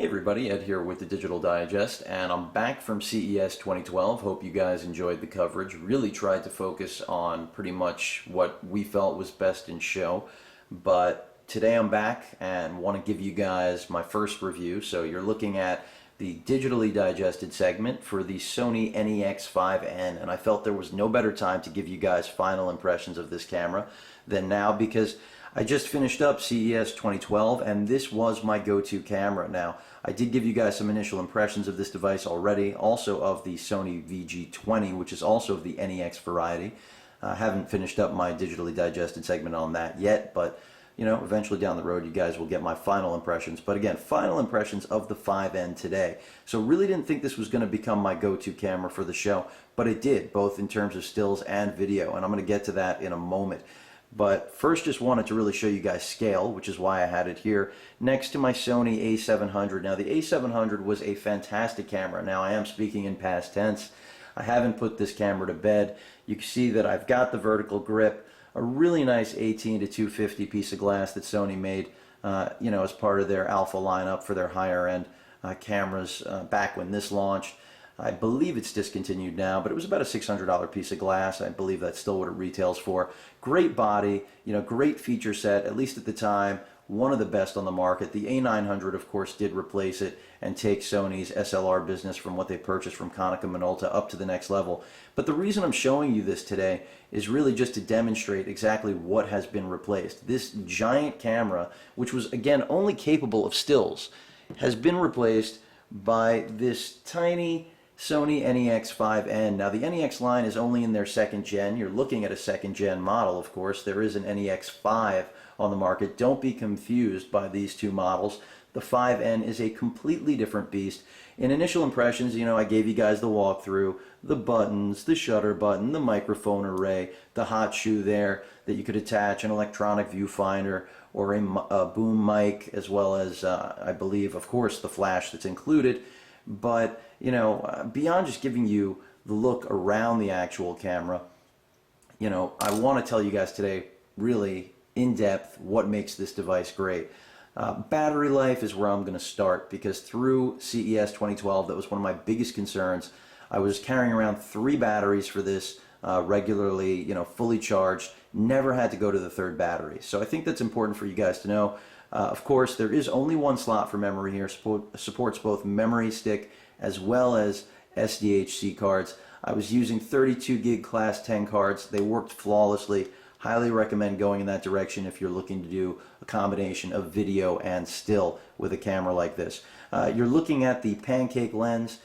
Hey everybody, Ed here with the Digital Digest, and I'm back from CES 2012. Hope you guys enjoyed the coverage. Really tried to focus on pretty much what we felt was best in show, but today I'm back and want to give you guys my first review. So you're looking at the digitally digested segment for the Sony NEX-5N, and I felt there was no better time to give you guys final impressions of this camera than now, because I just finished up CES 2012 and this was my go-to camera. Now, I did give you guys some initial impressions of this device already, also of the Sony VG20, which is also of the NEX variety. I haven't finished up my digitally digested segment on that yet, but you know, eventually down the road you guys will get my final impressions. But again, final impressions of the 5N today. So really didn't think this was going to become my go-to camera for the show, but it did, both in terms of stills and video, and I'm going to get to that in a moment. But first, just wanted to really show you guys scale, which is why I had it here next to my Sony A700. Now, the A700 was a fantastic camera. Now, I am speaking in past tense. I haven't put this camera to bed. You can see that I've got the vertical grip, a really nice 18 to 250 piece of glass that Sony made, you know, as part of their alpha lineup for their higher end cameras back when this launched. I believe it's discontinued now, but it was about a $600 piece of glass. I believe that's still what it retails for. Great body, you know, great feature set, at least at the time, one of the best on the market. The A900, of course, did replace it and take Sony's SLR business from what they purchased from Konica Minolta up to the next level. But the reason I'm showing you this today is really just to demonstrate exactly what has been replaced. This giant camera, which was, again, only capable of stills, has been replaced by this tiny Sony NEX-5N. Now, the NEX line is only in their second gen. You're looking at a second gen model, of course. There is an NEX-5 on the market. Don't be confused by these two models. The 5N is a completely different beast. In initial impressions, you know, I gave you guys the walkthrough, the buttons, the shutter button, the microphone array, the hot shoe there that you could attach an electronic viewfinder or a boom mic, as well as, I believe, of course, the flash that's included. But, you know, beyond just giving you the look around the actual camera, you know, I want to tell you guys today, really in depth, what makes this device great. Battery life is where I'm going to start, because through CES 2012, that was one of my biggest concerns. I was carrying around 3 batteries for this regularly, you know, fully charged, never had to go to the third battery. So I think that's important for you guys to know. Of course, there is only one slot for memory here. Supports both memory stick as well as SDHC cards. I was using 32 gig class 10 cards. They worked flawlessly. Highly recommend going in that direction if you're looking to do a combination of video and still with a camera like this. You're looking at the Pancake Lens,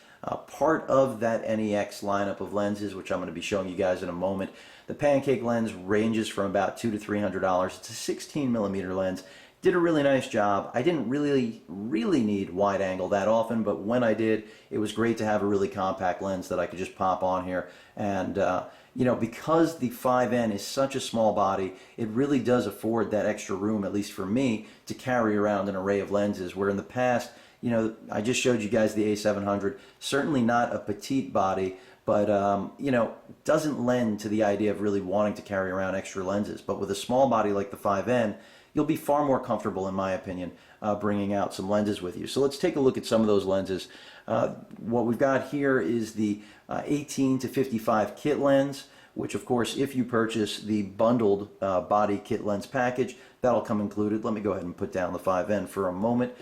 part of that NEX lineup of lenses, which I'm going to be showing you guys in a moment. The Pancake Lens ranges from about $200 to $300. It's a 16 millimeter lens. Did a really nice job. I didn't really need wide angle that often, but when I did, it was great to have a really compact lens that I could just pop on here. And you know, because the 5N is such a small body, it really does afford that extra room, at least for me, to carry around an array of lenses, where in the past, you know, I just showed you guys the A700, certainly not a petite body, but you know, doesn't lend to the idea of really wanting to carry around extra lenses. But with a small body like the 5N, you'll be far more comfortable, in my opinion, bringing out some lenses with you. So let's take a look at some of those lenses. What we've got here is the 18 to 55 kit lens, which of course, if you purchase the bundled body kit lens package, that'll come included. Let me go ahead and put down the 5N for a moment.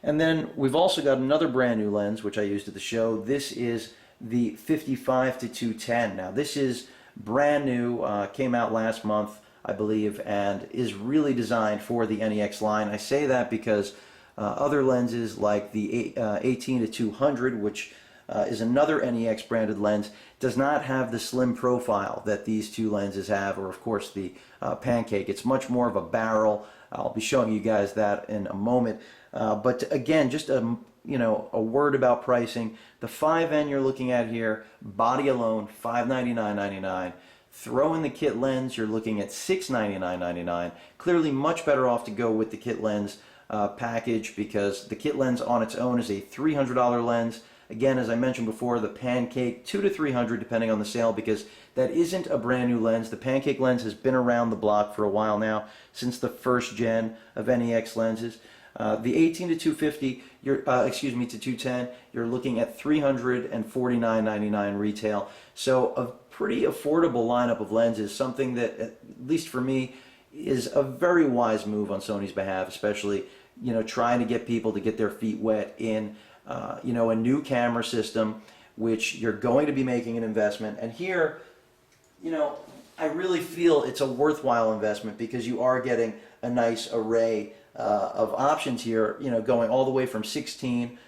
And then we've also got another brand new lens, which I used at the show. This is the 55 to 210. Now this is brand new, came out last month, I believe, and is really designed for the NEX line. I say that because other lenses like the 18 to 200, which is another NEX branded lens, does not have the slim profile that these two lenses have, or of course the Pancake. It's much more of a barrel. I'll be showing you guys that in a moment. But again, just a word about pricing. The 5N you're looking at here, body alone, $599.99. Throw in the kit lens, you're looking at $699.99. Clearly much better off to go with the kit lens package, because the kit lens on its own is a $300 lens. Again, as I mentioned before, the Pancake, $200 to $300 depending on the sale, because that isn't a brand new lens. The Pancake lens has been around the block for a while now, since the first gen of NEX lenses. The 18 to 250, excuse me, to 210, you're looking at $349.99 retail. So a pretty affordable lineup of lenses, something that, at least for me, is a very wise move on Sony's behalf, especially, trying to get people to get their feet wet in, a new camera system, which you're going to be making an investment. And here, I really feel it's a worthwhile investment because you are getting a nice array of options here, going all the way from 16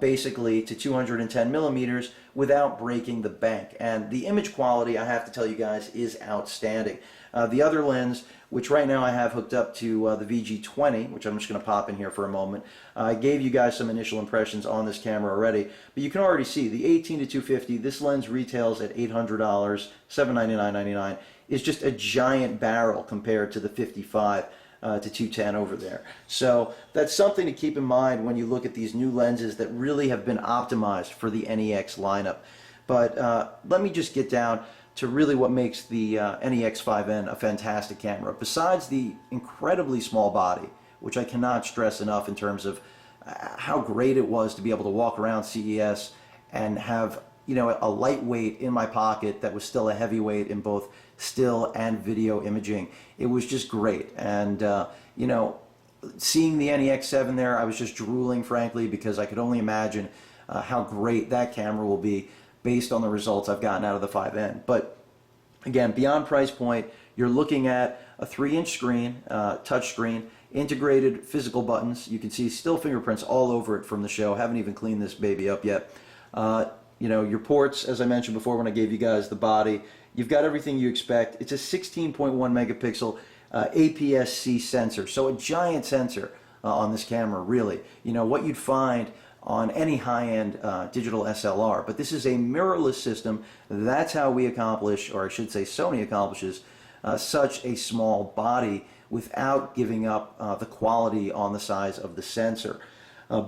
basically to 210 millimeters without breaking the bank. And the image quality, I have to tell you guys, is outstanding. The other lens, which right now I have hooked up to the VG20, which I'm just going to pop in here for a moment. I gave you guys some initial impressions on this camera already, but you can already see the 18 to 250, this lens retails at $800, $799.99, is just a giant barrel compared to the 55 to 210 over there. So that's something to keep in mind when you look at these new lenses that really have been optimized for the NEX lineup. But let me just get down to really what makes the NEX-5N a fantastic camera. Besides the incredibly small body, which I cannot stress enough in terms of how great it was to be able to walk around CES and have a lightweight in my pocket that was still a heavyweight in both still and video imaging. It was just great. And seeing the NEX-7 there, I was just drooling, frankly, because I could only imagine how great that camera will be based on the results I've gotten out of the 5N. But again, beyond price point, you're looking at a 3-inch screen, touch screen, integrated physical buttons. You can see still fingerprints all over it from the show. Haven't even cleaned this baby up yet. Your ports, as I mentioned before when I gave you guys the body, you've got everything you expect. It's a 16.1 megapixel APS-C sensor, so a giant sensor on this camera, really. What you'd find on any high-end digital SLR, but this is a mirrorless system. That's how we accomplish, or I should say Sony accomplishes, such a small body without giving up the quality on the size of the sensor.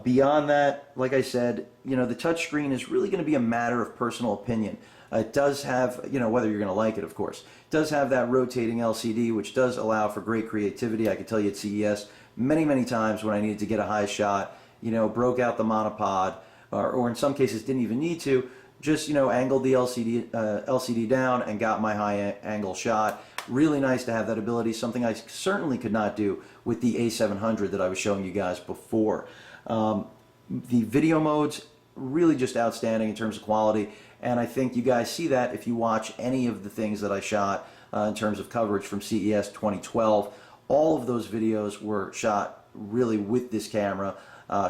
Beyond that, like I said, the touchscreen is really going to be a matter of personal opinion. It does have, whether you're going to like it, of course, it does have that rotating LCD, which does allow for great creativity. I can tell you at CES many, many times when I needed to get a high shot, broke out the monopod, or in some cases didn't even need to, just, angled the LCD down and got my high angle shot. Really nice to have that ability, something I certainly could not do with the A700 that I was showing you guys before. The video modes, really just outstanding in terms of quality, and I think you guys see that if you watch any of the things that I shot in terms of coverage from CES 2012. All of those videos were shot really with this camera,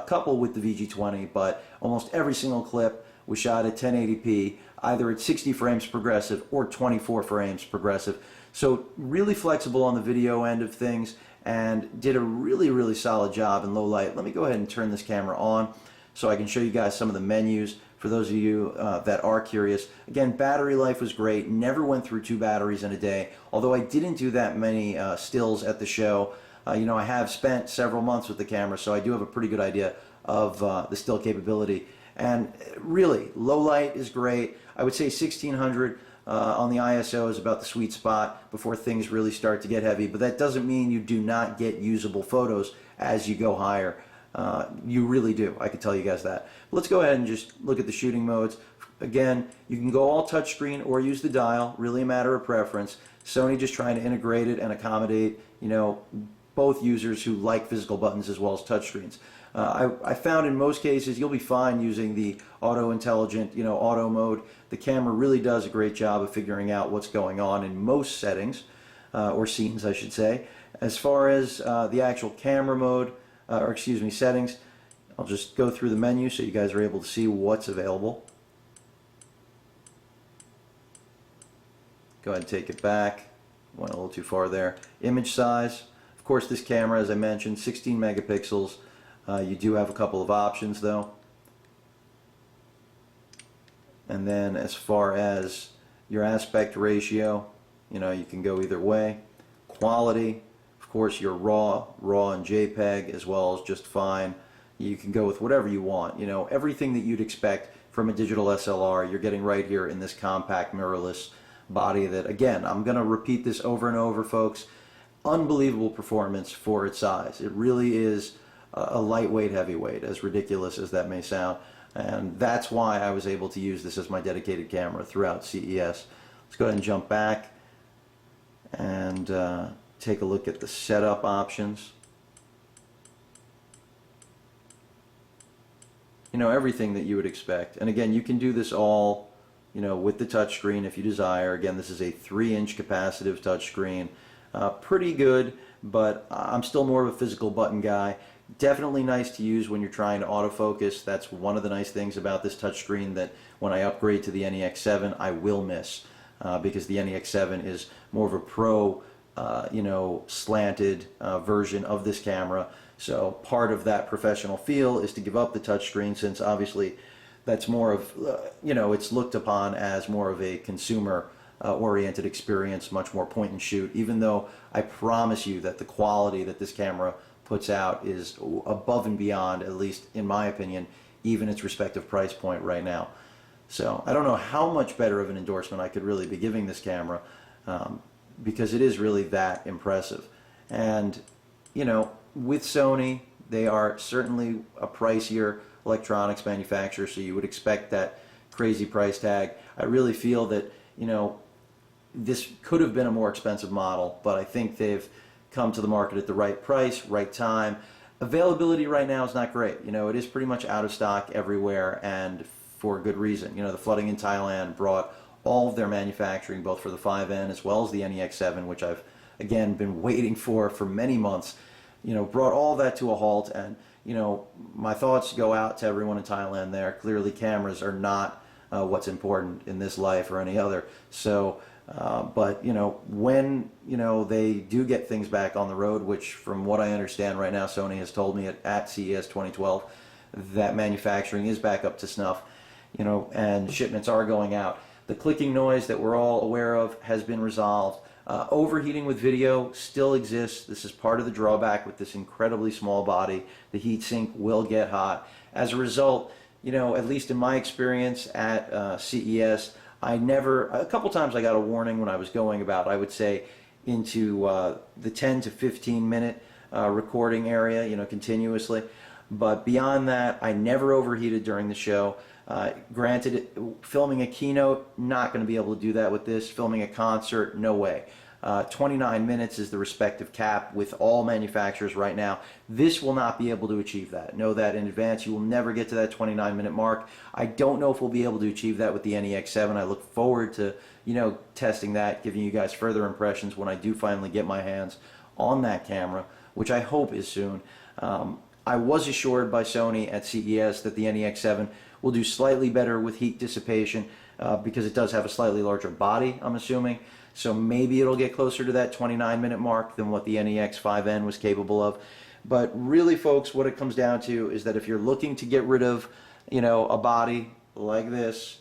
coupled with the VG20, but almost every single clip was shot at 1080p, either at 60 frames progressive or 24 frames progressive. So really flexible on the video end of things, and did a really, really solid job in low light. Let me go ahead and turn this camera on so I can show you guys some of the menus for those of you that are curious. Again, battery life was great. Never went through 2 batteries in a day, although I didn't do that many stills at the show. I have spent several months with the camera, so I do have a pretty good idea of the still capability. And really, low light is great. I would say 1600 on the ISO is about the sweet spot before things really start to get heavy, but that doesn't mean you do not get usable photos as you go higher. You really do, I can tell you guys that. Let's go ahead and just look at the shooting modes. Again, you can go all touchscreen or use the dial, really a matter of preference. Sony just trying to integrate it and accommodate, both users who like physical buttons as well as touchscreens. I found in most cases you'll be fine using the auto intelligent, auto mode. The camera really does a great job of figuring out what's going on in most settings, or scenes I should say. As far as the actual camera mode, settings, I'll just go through the menu so you guys are able to see what's available. Go ahead and take it back. Went a little too far there. Image size. Of course, this camera, as I mentioned, 16 megapixels. You do have a couple of options though. And then as far as your aspect ratio, you can go either way. Quality, of course, your RAW and JPEG as well as just fine. You can go with whatever you want. Everything that you'd expect from a digital SLR, you're getting right here in this compact mirrorless body that, again, I'm going to repeat this over and over, folks. Unbelievable performance for its size. It really is a lightweight heavyweight, as ridiculous as that may sound. And that's why I was able to use this as my dedicated camera throughout CES. Let's go ahead and jump back and take a look at the setup options. You know, everything that you would expect. And again, you can do this all, you know, with the touchscreen if you desire. Again, this is a 3-inch capacitive touchscreen. Pretty good, but I'm still more of a physical button guy. Definitely nice to use when you're trying to autofocus. That's one of the nice things about this touchscreen that when I upgrade to the NEX-7, I will miss. Because the NEX-7 is more of a pro, you know, slanted version of this camera. So part of that professional feel is to give up the touchscreen, since obviously that's more of, you know, it's looked upon as more of a consumer oriented experience, much more point and shoot, even though I promise you that the quality that this camera puts out is above and beyond, at least in my opinion, even its respective price point right now. So I don't know how much better of an endorsement I could really be giving this camera, because it is really that impressive. And, you know, with Sony, they are certainly a pricier electronics manufacturer, so you would expect that crazy price tag. I really feel that, you know, this could have been a more expensive model, but I think they've come to the market at the right price, right time. Availability right now is not great. You know, it is pretty much out of stock everywhere, and for good reason. You know, the flooding in Thailand brought all of their manufacturing, both for the 5N as well as the NEX-7, which I've, again, been waiting for many months, you know, brought all that to a halt. And, you know, my thoughts go out to everyone in Thailand there. Clearly cameras are not what's important in this life or any other. So, but, you know, when, you know, they do get things back on the road, which from what I understand right now, Sony has told me at CES 2012, that manufacturing is back up to snuff, you know, and shipments are going out. The clicking noise that we're all aware of has been resolved. Overheating with video still exists. This is part of the drawback with this incredibly small body. The heat sink will get hot. As a result, you know, at least in my experience at CES, a couple times I got a warning when I was going about, I would say, into the 10 to 15 minute recording area, you know, continuously. But beyond that, I never overheated during the show. Granted, filming a keynote, not going to be able to do that with this. Filming a concert, no way. 29 minutes is the respective cap with all manufacturers right now. This will not be able to achieve that. Know that in advance. You will never get to that 29-minute mark. I don't know if we'll be able to achieve that with the NEX-7. I look forward to, you know, testing that, giving you guys further impressions when I do finally get my hands on that camera, which I hope is soon. I was assured by Sony at CES that the NEX-7 will do slightly better with heat dissipation because it does have a slightly larger body, I'm assuming. So maybe it'll get closer to that 29-minute mark than what the NEX-5N was capable of. But really, folks, what it comes down to is that if you're looking to get rid of, you know, a body like this,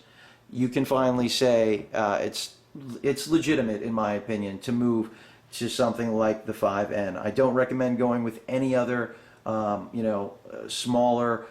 you can finally say it's legitimate, in my opinion, to move to something like the 5N. I don't recommend going with any other, you know, smaller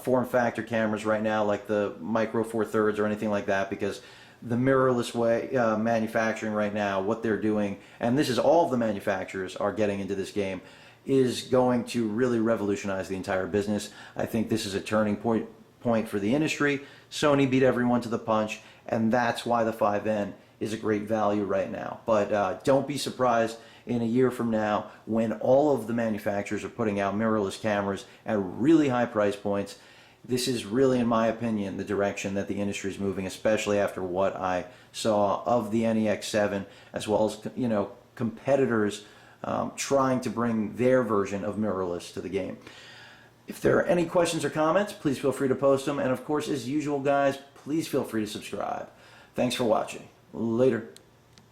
form factor cameras right now, like the Micro Four Thirds or anything like that, because the mirrorless way manufacturing right now, what they're doing, and this is all of the manufacturers are getting into this game, is going to really revolutionize the entire business. I think this is a turning point for the industry. Sony beat everyone to the punch, and that's why the 5N is a great value right now. But don't be surprised in a year from now when all of the manufacturers are putting out mirrorless cameras at really high price points. This is really, in my opinion, the direction that the industry is moving, especially after what I saw of the NEX-7, as well as, you know, competitors trying to bring their version of mirrorless to the game. If there are any questions or comments, please feel free to post them. And of course, as usual, guys, please feel free to subscribe. Thanks for watching. Later.